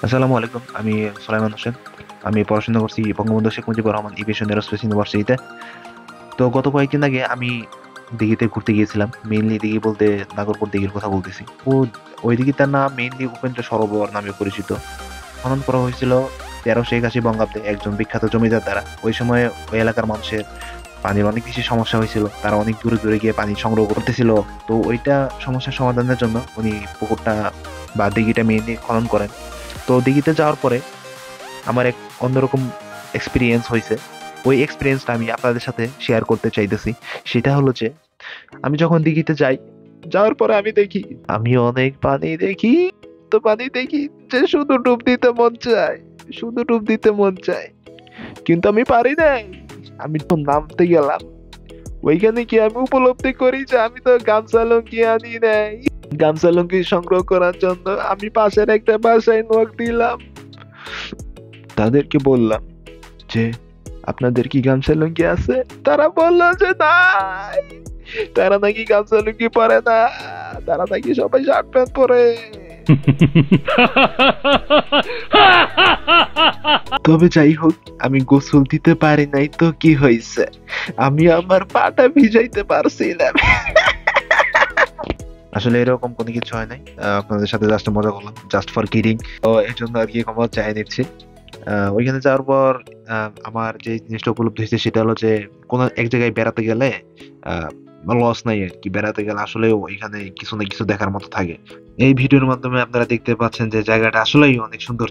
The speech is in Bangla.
আসসালামু আলাইকুম। আমি সুলাইমান হোসেন। আমি পড়াশোনা করছি বঙ্গবন্ধু শেখ মুজিবুর রহমান এভিয়েশন এরোস্পেস ইউনিভার্সিটিতে। তো গত কয়েকদিন আগে আমি দিঘিতে ঘুরতে গিয়েছিলাম। মেইনলি দিঘি বলতে নাগরপুর দিঘির কথা বলতেছি। ওই দিঘিটার নাম মেইনলি উপেন্দ্র সরোবর নামে পরিচিত। খনন করা হয়েছিল 1381 বঙ্গাব্দে একজন বিখ্যাত জমিদার দ্বারা। ওই সময় ওই এলাকার মানুষের পানির অনেক বেশি সমস্যা হয়েছিল, তারা অনেক দূরে দূরে গিয়ে পানি সংগ্রহ করতেছিল। তো ওইটা সমস্যার সমাধানের জন্য উনি পুকুরটা বা দিঘিটা মেইনলি খনন করেন। তো দিঘিতে যাওয়ার পরে আমার এক অন্যরকম এক্সপিরিয়েন্স হয়েছে। ওই এক্সপিরিয়েন্সটা আমি আপনাদের সাথে শেয়ার করতে চাইতেছি। সেটা হলো যে আমি যখন দিঘিতে যাই, যাওয়ার পরে আমি দেখি, আমি অনেক পানি দেখি। তো পানি দেখি যে শুধু ডুব দিতে মন চায়, শুধু ডুব দিতে মন চায়, কিন্তু আমি পারি নাই। আমি তো নামতে গেলাম, ওইখানে কি আমি উপলব্ধি করি যে আমি তো গামছা লুঙ্গি আনি নাই। গামছা লুঙ্গি সংগ্রহ করার জন্য আমি পাশের একটা বাসায় নক দিলাম, তাদেরকে বললাম যে আপনাদের কি গামছা লুঙ্গি আছে? তারা বললো যে নাই, তারা নাকি গামছা লুঙ্গি পরে না, তারা নাকি সবাই শার্ট প্যান্ট পরে। তবে যাই হোক, আমি গোসল দিতে পারি নাই তো কি হয়েছে, আমি আমার পাটা ভিজাইতে পারছিলাম। আসলে এরকম কোনো কিছু হয় নাই, আপনাদের সাথে জাস্ট মজা করলাম, জাস্ট ফর কিডিং। তো এর জন্য আর কি ক্ষমা চাই নিচ্ছি। ওইখানে যাওয়ার পর আমার যে জিনিসটা উপলব্ধি হয়েছে সেটা হলো যে কোনো এক জায়গায় বেড়াতে গেলে লস নাই আর কি। বেড়াতে গেলে আসলে ওইখানে কিছু না কিছু দেখার মতো থাকে। এই ভিডিওর মাধ্যমে আপনারা দেখতে পাচ্ছেন যে জায়গাটা আসলেই অনেক সুন্দর।